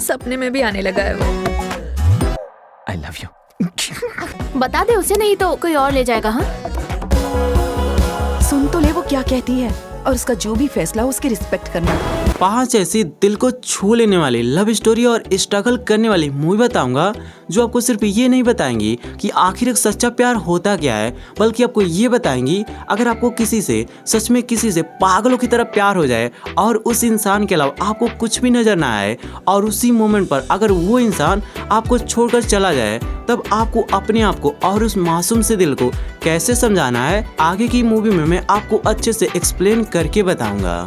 सपने में भी आने लगा है वो। I love you. बता दे उसे, नहीं तो कोई और ले जाएगा। हाँ, सुन तो ले वो क्या कहती है, और उसका जो भी फैसला हो उसकी रिस्पेक्ट करना। 5 ऐसी दिल को छू लेने वाली लव स्टोरी और स्ट्रगल करने वाली मूवी बताऊंगा जो आपको सिर्फ ये नहीं बताएंगी कि आखिर एक सच्चा प्यार होता क्या है, बल्कि आपको ये बताएंगी अगर आपको किसी से सच में किसी से पागलों की तरह प्यार हो जाए और उस इंसान के अलावा आपको कुछ भी नजर ना आए और उसी मोमेंट पर अगर वो इंसान आपको छोड़कर चला जाए, तब आपको अपने आप को और उस मासूम से दिल को कैसे समझाना है, आगे की मूवी में मैं आपको अच्छे से एक्सप्लेन करके बताऊंगा।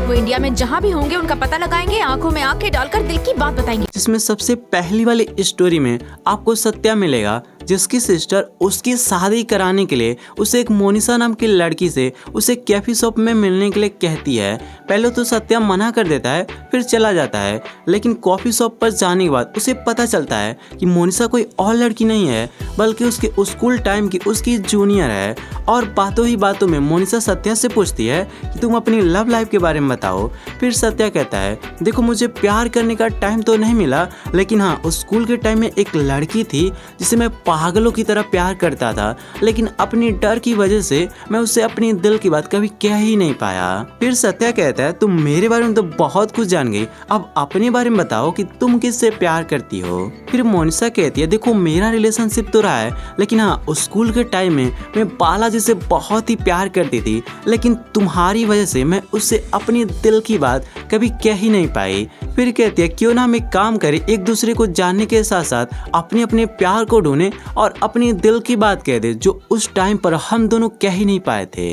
वो इंडिया में जहाँ भी होंगे उनका पता लगाएंगे, आंखों में आंखें डालकर दिल की बात बताएंगे। जिसमें सबसे पहली वाली स्टोरी में आपको सत्या मिलेगा, जिसकी सिस्टर उसकी शादी कराने के लिए उसे एक मोनिसा नाम की लड़की से उसे कैफी शॉप में मिलने के लिए कहती है। पहले तो सत्या मना कर देता है, फिर चला जाता है, लेकिन कॉफी शॉप पर जाने के बाद उसे पता चलता है कि मोनिसा कोई और लड़की नहीं है, बल्कि उसके स्कूल टाइम की उसकी जूनियर है। और बातों ही बातों में मोनिसा सत्या से पूछती है कि तुम अपनी लव लाइफ के बारे में बताओ। फिर सत्या कहता है, देखो मुझे प्यार करने का टाइम तो नहीं मिला, लेकिन हाँ उस स्कूल के टाइम में एक लड़की थी जिसे मैं पागलों की तरह प्यार करता था, लेकिन अपनी डर की वजह से मैं उससे अपनी दिल की बात कभी कह ही नहीं पाया। फिर सत्या कहता है, तुम मेरे बारे में तो बहुत कुछ जान गई, अब अपने बारे में बताओ कि तुम किससे प्यार करती हो। फिर मोनिसा कहती है, देखो मेरा रिलेशनशिप तो रहा है, लेकिन हाँ उस स्कूल के टाइम में मैं बालाजी से बहुत ही प्यार करती थी, लेकिन तुम्हारी वजह से मैं उससे अपनी दिल की बात कभी कह ही नहीं पाई। फिर कहती है, क्यों ना हम एक काम करें, एक दूसरे को जानने के साथ साथ अपने अपने प्यार को ढूंढें और अपनी दिल की बात कह दे जो उस टाइम पर हम दोनों कह ही नहीं पाए थे।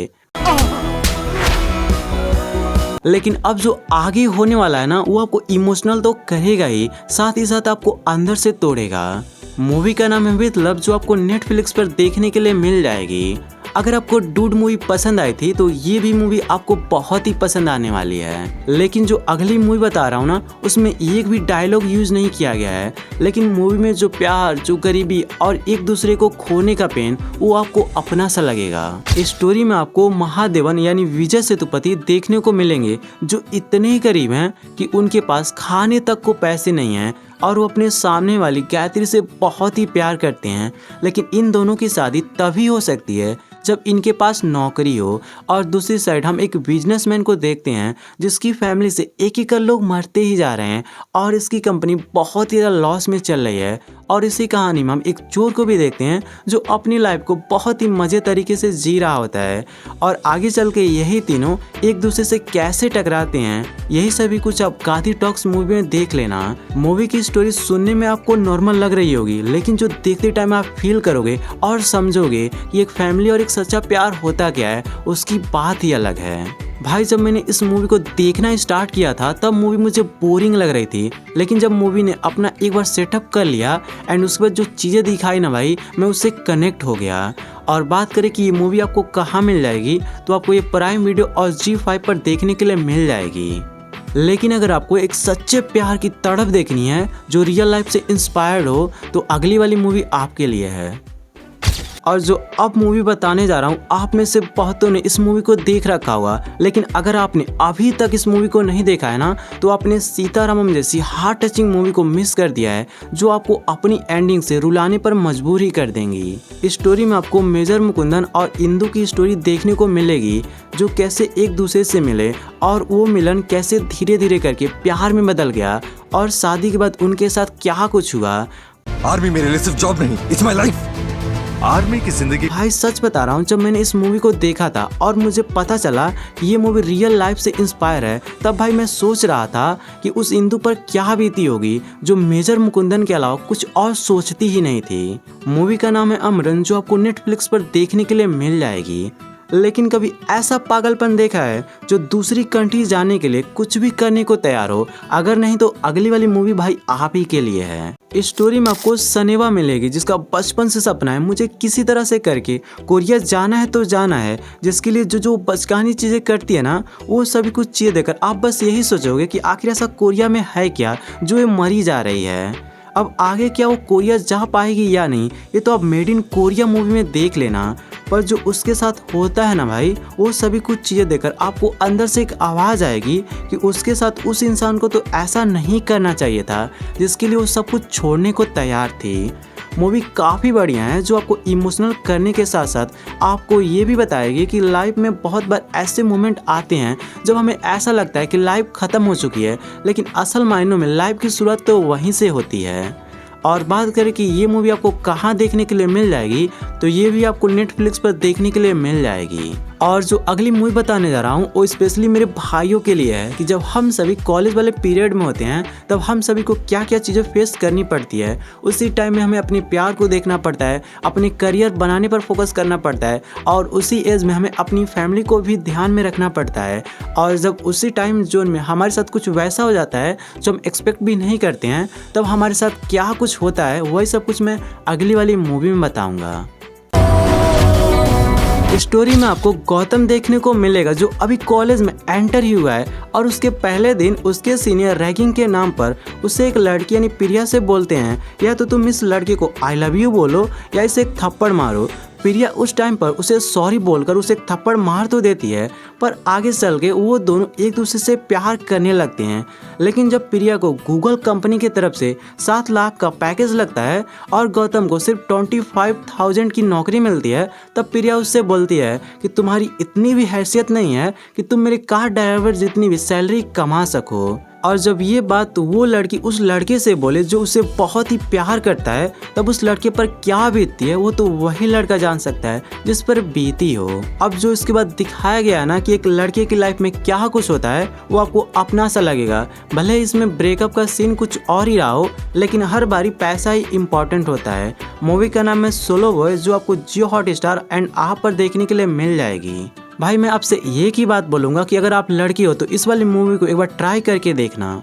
लेकिन अब जो आगे होने वाला है ना, वो आपको इमोशनल तो करेगा ही, साथ ही साथ आपको अंदर से तोड़ेगा। मूवी का नाम है विद लव, जो आपको नेटफ्लिक्स पर देखने के लिए मिल जाएगी। अगर आपको डूड मूवी पसंद आई थी तो ये भी मूवी आपको बहुत ही पसंद आने वाली है। लेकिन जो अगली मूवी बता रहा हूँ ना, उसमें एक भी डायलॉग यूज नहीं किया गया है, लेकिन मूवी में जो प्यार, जो गरीबी और एक दूसरे को खोने का पेन, वो आपको अपना सा लगेगा। इस स्टोरी में आपको महादेवन यानी विजय सेतुपति देखने को मिलेंगे, जो इतने ही गरीब हैं कि उनके पास खाने तक को पैसे नहीं हैं और वो अपने सामने वाली गायत्री से बहुत ही प्यार करते हैं। लेकिन इन दोनों की शादी तभी हो सकती है जब इनके पास नौकरी हो। और दूसरी साइड हम एक बिजनेसमैन को देखते हैं जिसकी फैमिली से एक एक कर लोग मरते ही जा रहे हैं और इसकी कंपनी बहुत ही ज़्यादा लॉस में चल रही है। और इसी कहानी में हम एक चोर को भी देखते हैं जो अपनी लाइफ को बहुत ही मज़े तरीके से जी रहा होता है। और आगे चल के यही तीनों एक दूसरे से कैसे टकराते हैं, यही सभी कुछ आप गांधी टॉक्स मूवी में देख लेना। मूवी की स्टोरी सुनने में आपको नॉर्मल लग रही होगी, लेकिन जो देखते टाइम आप फील करोगे और समझोगे कि एक फैमिली और एक सच्चा प्यार होता क्या है, उसकी बात ही अलग है। भाई जब मैंने इस मूवी को देखना स्टार्ट किया था तब मूवी मुझे बोरिंग लग रही थी, लेकिन जब मूवी ने अपना एक बार सेटअप कर लिया एंड उसके बाद जो चीज़ें दिखाई ना भाई, मैं उससे कनेक्ट हो गया। और बात करें कि ये मूवी आपको कहाँ मिल जाएगी, तो आपको ये प्राइम वीडियो और G5 पर देखने के लिए मिल जाएगी। लेकिन अगर आपको एक सच्चे प्यार की तड़प देखनी है जो रियल लाइफ से इंस्पायर्ड हो, तो अगली वाली मूवी आपके लिए है। और जो अब मूवी बताने जा रहा हूँ, आप में से बहुतों ने इस मूवी को देख रखा होगा, लेकिन अगर आपने अभी तक इस मूवी को नहीं देखा है ना, तो आपने सीतारामम जैसी हार्ट टचिंग मूवी को मिस कर दिया है, जो आपको अपनी एंडिंग से रुलाने पर मजबूर ही कर देंगी। इस स्टोरी में आपको मेजर मुकुंदन और इंदु की स्टोरी देखने को मिलेगी, जो कैसे एक दूसरे से मिले और वो मिलन कैसे धीरे धीरे करके प्यार में बदल गया और शादी के बाद उनके साथ क्या कुछ हुआ। आर्मी मेरे लिए सिर्फ जॉब नहीं, इट्स माय लाइफ। आर्मी की जिंदगी। भाई सच बता रहा हूँ, जब मैंने इस मूवी को देखा था और मुझे पता चला कि ये मूवी रियल लाइफ से इंस्पायर है, तब भाई मैं सोच रहा था कि उस इंदु पर क्या बीती होगी जो मेजर मुकुंदन के अलावा कुछ और सोचती ही नहीं थी। मूवी का नाम है अमरन, जो आपको नेटफ्लिक्स पर देखने के लिए मिल जाएगी। लेकिन कभी ऐसा पागलपन देखा है जो दूसरी कंट्री जाने के लिए कुछ भी करने को तैयार हो? अगर नहीं तो अगली वाली मूवी भाई आप ही के लिए है। इस स्टोरी में आपको सनेवा मिलेगी, जिसका बचपन से सपना है मुझे किसी तरह से करके कोरिया जाना है तो जाना है, जिसके लिए जो जो बचकानी चीज़ें करती है ना, वो सभी कुछ चीज़ें देखकर आप बस यही सोचोगे कि आखिर ऐसा कोरिया में है क्या जो ये मरी जा रही है। अब आगे क्या वो कोरिया जा पाएगी या नहीं, ये तो आप मेड इन कोरिया मूवी में देख लेना। पर जो उसके साथ होता है ना भाई, वो सभी कुछ चीज़ें देखकर आपको अंदर से एक आवाज़ आएगी कि उसके साथ उस इंसान को तो ऐसा नहीं करना चाहिए था जिसके लिए वो सब कुछ छोड़ने को तैयार थी। मूवी काफ़ी बढ़िया है जो आपको इमोशनल करने के साथ साथ आपको ये भी बताएगी कि लाइफ में बहुत बार ऐसे मोमेंट आते हैं जब हमें ऐसा लगता है कि लाइफ ख़त्म हो चुकी है, लेकिन असल मायनों में लाइफ की शुरुआत तो वहीं से होती है। और बात करें कि ये मूवी आपको कहाँ देखने के लिए मिल जाएगी, तो ये भी आपको नेटफ्लिक्स पर देखने के लिए मिल जाएगी। और जो अगली मूवी बताने जा रहा हूँ वो स्पेशली मेरे भाइयों के लिए है कि जब हम सभी कॉलेज वाले पीरियड में होते हैं तब हम सभी को क्या क्या चीज़ें फेस करनी पड़ती है। उसी टाइम में हमें अपने प्यार को देखना पड़ता है, अपने करियर बनाने पर फोकस करना पड़ता है, और उसी एज में हमें अपनी फैमिली को भी ध्यान में रखना पड़ता है। और जब उसी टाइम जोन में हमारे साथ कुछ वैसा हो जाता है जो हम एक्सपेक्ट भी नहीं करते हैं, तब हमारे साथ क्या कुछ होता है वही सब कुछ मैं अगली वाली मूवी में बताऊँगा। स्टोरी में आपको गौतम देखने को मिलेगा जो अभी कॉलेज में एंटर ही हुआ है, और उसके पहले दिन उसके सीनियर रैगिंग के नाम पर उसे एक लड़की यानी प्रिया से बोलते हैं या तो तुम इस लड़के को आई लव यू बोलो या इसे एक थप्पड़ मारो। प्रिया उस टाइम पर उसे सॉरी बोलकर उसे एक थप्पड़ मार तो देती है, पर आगे चल के वो दोनों एक दूसरे से प्यार करने लगते हैं। लेकिन जब प्रिया को गूगल कंपनी की तरफ से 7 लाख का पैकेज लगता है और गौतम को सिर्फ 25,000 की नौकरी मिलती है, तब प्रिया उससे बोलती है कि तुम्हारी इतनी भी हैसियत नहीं है कि तुम मेरे कार ड्राइवर जितनी भी सैलरी कमा सको। और जब ये बात वो लड़की उस लड़के से बोले जो उसे बहुत ही प्यार करता है, तब उस लड़के पर क्या बीतती है वो तो वही लड़का जान सकता है जिस पर बीती हो। अब जो इसके बाद दिखाया गया ना कि एक लड़के की लाइफ में क्या कुछ होता है वो आपको अपना सा लगेगा। भले इसमें ब्रेकअप का सीन कुछ और ही रहा हो, लेकिन हर बारी पैसा ही इम्पोर्टेंट होता है। मूवी का नाम है सोलो बॉय जो आपको जियो हॉटस्टार एंड आप पर देखने के लिए मिल जाएगी। भाई मैं आपसे एक ही बात बोलूँगा कि अगर आप लड़की हो तो इस वाली मूवी को एक बार ट्राई करके देखना।